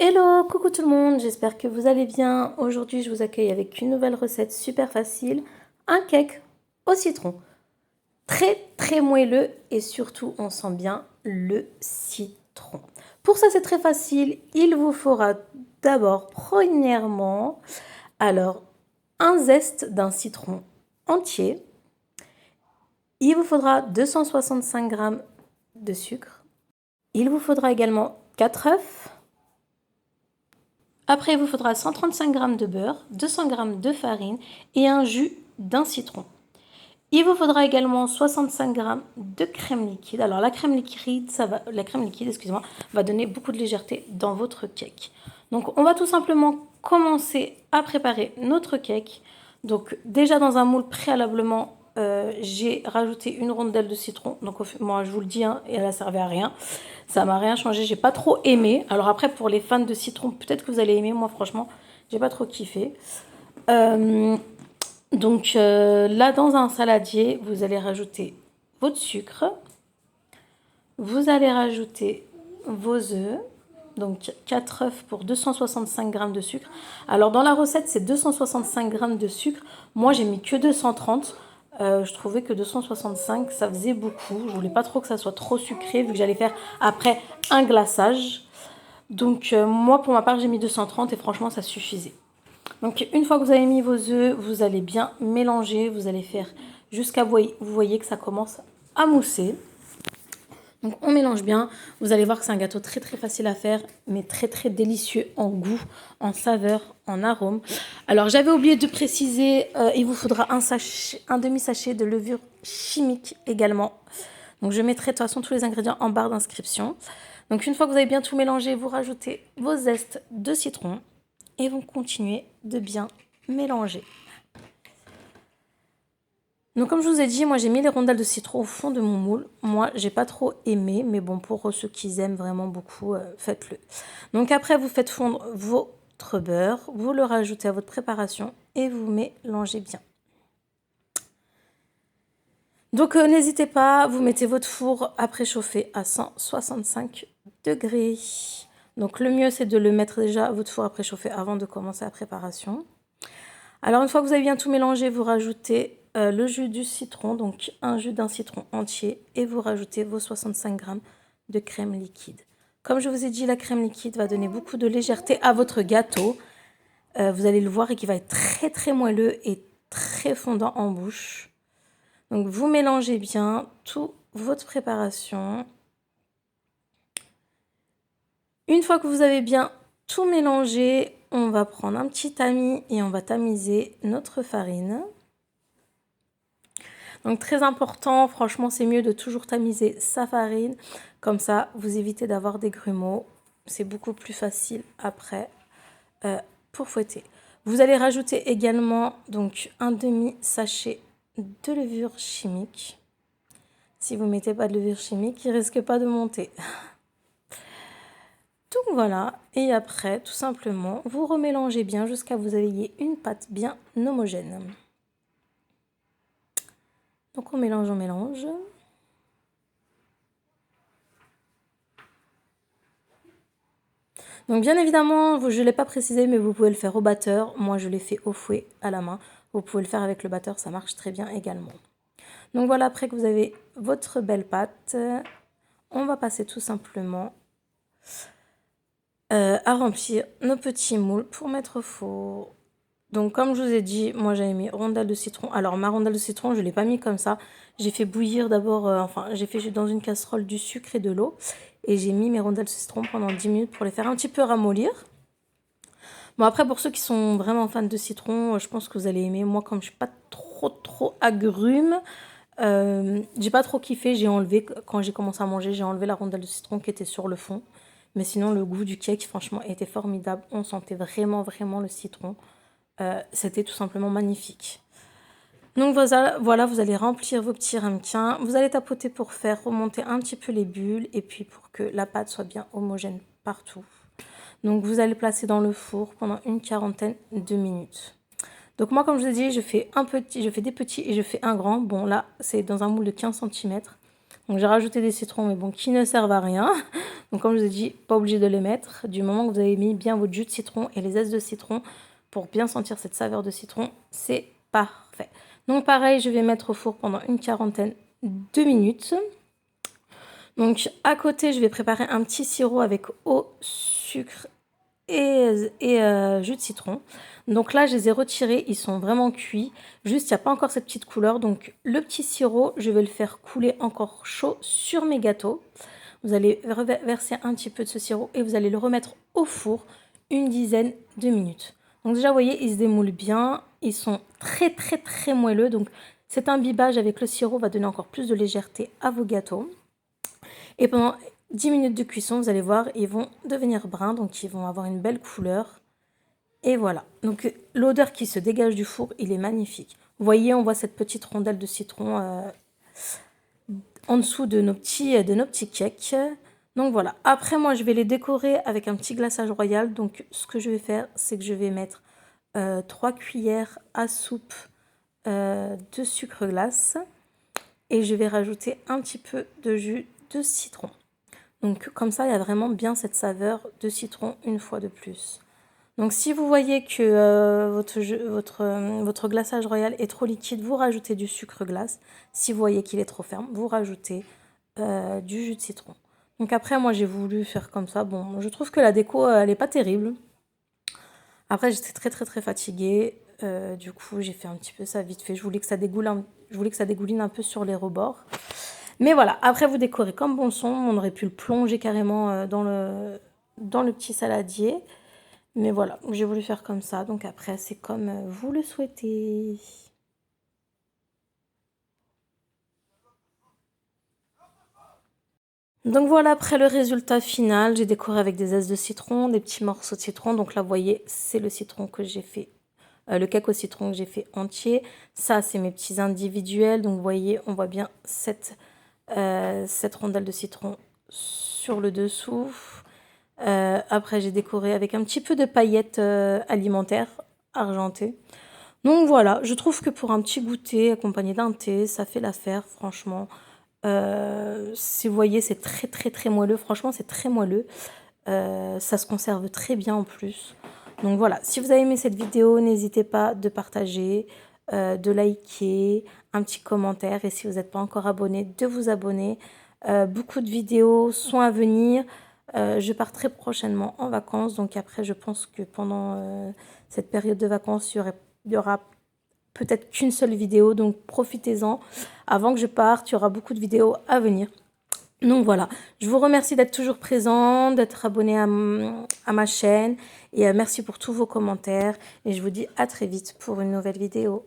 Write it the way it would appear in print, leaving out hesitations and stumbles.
Hello, coucou tout le monde, j'espère que vous allez bien. Aujourd'hui, je vous accueille avec une nouvelle recette super facile, un cake au citron. Très très moelleux et surtout, on sent bien le citron. Pour ça, c'est très facile. Il vous faudra d'abord, premièrement, alors, un zeste d'un citron entier. Il vous faudra 265 g de sucre. Il vous faudra également 4 œufs. Après, il vous faudra 135 g de beurre, 200 g de farine et un jus d'un citron. Il vous faudra également 65 g de crème liquide. Alors la crème liquide, excusez-moi, va donner beaucoup de légèreté dans votre cake. Donc on va tout simplement commencer à préparer notre cake. Donc déjà dans un moule préalablement, j'ai rajouté une rondelle de citron. Donc moi je vous le dis, hein, elle a servi à rien. Ça m'a rien changé. J'ai pas trop aimé. Alors après pour les fans de citron, peut-être que vous allez aimer. Moi franchement, j'ai pas trop kiffé. Donc là, dans un saladier, vous allez rajouter votre sucre. Vous allez rajouter vos œufs. Donc 4 œufs pour 265 g de sucre. Alors dans la recette, c'est 265 g de sucre. Moi, j'ai mis que 230. Je trouvais que 265, ça faisait beaucoup. Je voulais pas trop que ça soit trop sucré, vu que j'allais faire après un glaçage. Donc moi, pour ma part, j'ai mis 230 et franchement, ça suffisait. Donc une fois que vous avez mis vos œufs, vous allez bien mélanger. Vous allez faire jusqu'à vous voyez que ça commence à mousser. Donc on mélange bien. Vous allez voir que c'est un gâteau très très facile à faire, mais très très délicieux en goût, en saveur, en arôme. Alors j'avais oublié de préciser, il vous faudra un demi-sachet de levure chimique également. Donc je mettrai de toute façon tous les ingrédients en barre d'inscription. Donc une fois que vous avez bien tout mélangé, vous rajoutez vos zestes de citron et vous continuez de bien mélanger. Donc comme je vous ai dit, moi j'ai mis les rondelles de citron au fond de mon moule. Moi j'ai pas trop aimé, mais bon pour ceux qui aiment vraiment beaucoup, faites-le. Donc après vous faites fondre votre beurre, vous le rajoutez à votre préparation et vous mélangez bien. Donc n'hésitez pas, vous mettez votre four à préchauffer à 165 degrés. Donc le mieux c'est de le mettre déjà votre four à préchauffer avant de commencer la préparation. Alors une fois que vous avez bien tout mélangé, vous rajoutez le jus du citron, donc un jus d'un citron entier, et vous rajoutez vos 65 g de crème liquide. Comme je vous ai dit, la crème liquide va donner beaucoup de légèreté à votre gâteau. Vous allez le voir et qui va être très très moelleux et très fondant en bouche. Donc vous mélangez bien toute votre préparation. Une fois que vous avez bien tout mélangé, on va prendre un petit tamis et on va tamiser notre farine. Donc très important, franchement c'est mieux de toujours tamiser sa farine. Comme ça, vous évitez d'avoir des grumeaux. C'est beaucoup plus facile après pour fouetter. Vous allez rajouter également donc un demi-sachet de levure chimique. Si vous ne mettez pas de levure chimique, il ne risque pas de monter. Donc voilà, et après, tout simplement, vous remélangez bien jusqu'à ce que vous ayez une pâte bien homogène. Donc on mélange, on mélange. Donc bien évidemment, je ne l'ai pas précisé, mais vous pouvez le faire au batteur. Moi, je l'ai fait au fouet à la main. Vous pouvez le faire avec le batteur, ça marche très bien également. Donc voilà, après que vous avez votre belle pâte, on va passer tout simplement à remplir nos petits moules pour mettre au four. Donc comme je vous ai dit, moi j'avais mis rondelle de citron. Alors ma rondelle de citron, je ne l'ai pas mis comme ça. J'ai fait bouillir d'abord, j'ai fait dans une casserole du sucre et de l'eau. Et j'ai mis mes rondelles de citron pendant 10 minutes pour les faire un petit peu ramollir. Bon après pour ceux qui sont vraiment fans de citron, je pense que vous allez aimer. Moi comme je ne suis pas trop agrume, j'ai pas trop kiffé. J'ai enlevé, quand j'ai commencé à manger, j'ai enlevé la rondelle de citron qui était sur le fond. Mais sinon le goût du cake franchement était formidable. On sentait vraiment le citron. C'était tout simplement magnifique. Donc voilà, vous allez remplir vos petits ramequins. Vous allez tapoter pour faire remonter un petit peu les bulles et puis pour que la pâte soit bien homogène partout. Donc vous allez placer dans le four pendant une quarantaine de minutes. Donc moi, comme je vous ai dit, je fais des petits et je fais un grand. Bon là, c'est dans un moule de 15 cm. Donc j'ai rajouté des citrons, mais bon, qui ne servent à rien. Donc comme je vous ai dit, pas obligé de les mettre. Du moment que vous avez mis bien votre jus de citron et les zestes de citron, pour bien sentir cette saveur de citron, c'est parfait. Donc pareil, je vais mettre au four pendant une quarantaine de minutes. Donc à côté, je vais préparer un petit sirop avec eau, sucre et jus de citron. Donc là, je les ai retirés, ils sont vraiment cuits. Juste, il n'y a pas encore cette petite couleur. Donc le petit sirop, je vais le faire couler encore chaud sur mes gâteaux. Vous allez verser un petit peu de ce sirop et vous allez le remettre au four une dizaine de minutes. Donc déjà, vous voyez, ils se démoulent bien. Ils sont très, très, très moelleux. Donc cet imbibage avec le sirop va donner encore plus de légèreté à vos gâteaux. Et pendant 10 minutes de cuisson, vous allez voir, ils vont devenir bruns. Donc ils vont avoir une belle couleur. Et voilà. Donc l'odeur qui se dégage du four, il est magnifique. Vous voyez, on voit cette petite rondelle de citron en dessous de nos petits cakes. Donc voilà. Après, moi, je vais les décorer avec un petit glaçage royal. Donc ce que je vais faire, c'est que je vais mettre 3 cuillères à soupe de sucre glace. Et je vais rajouter un petit peu de jus de citron. Donc comme ça, il y a vraiment bien cette saveur de citron une fois de plus. Donc si vous voyez que votre glaçage royal est trop liquide, vous rajoutez du sucre glace. Si vous voyez qu'il est trop ferme, vous rajoutez du jus de citron. Donc après, moi j'ai voulu faire comme ça. Bon, je trouve que la déco, elle n'est pas terrible. Après, j'étais très très très fatiguée. Du coup, j'ai fait un petit peu ça vite fait. Je voulais que ça dégouline un peu sur les rebords. Mais voilà, après vous décorez comme bon son. On aurait pu le plonger carrément dans le petit saladier. Mais voilà, j'ai voulu faire comme ça. Donc après, c'est comme vous le souhaitez. Donc voilà, après le résultat final, j'ai décoré avec des zestes de citron, des petits morceaux de citron. Donc là, vous voyez, c'est le citron que j'ai fait. Le cake au citron que j'ai fait entier. Ça, c'est mes petits individuels. Donc vous voyez, on voit bien cette rondelle de citron sur le dessous. Après, j'ai décoré avec un petit peu de paillettes alimentaires argentées. Donc voilà, je trouve que pour un petit goûter accompagné d'un thé, ça fait l'affaire, franchement. Si vous voyez, c'est très très très moelleux. Franchement, c'est très moelleux. Ça se conserve très bien en plus. Donc voilà, si vous avez aimé cette vidéo, n'hésitez pas de partager, de liker, un petit commentaire. Et si vous n'êtes pas encore abonné, de vous abonner. Beaucoup de vidéos sont à venir. Je pars très prochainement en vacances. Donc après, je pense que pendant cette période de vacances, il y aura peut-être qu'une seule vidéo. Donc profitez-en. Avant que je parte, il y aura beaucoup de vidéos à venir. Donc voilà, je vous remercie d'être toujours présent, d'être abonné à ma chaîne. Et merci pour tous vos commentaires. Et je vous dis à très vite pour une nouvelle vidéo.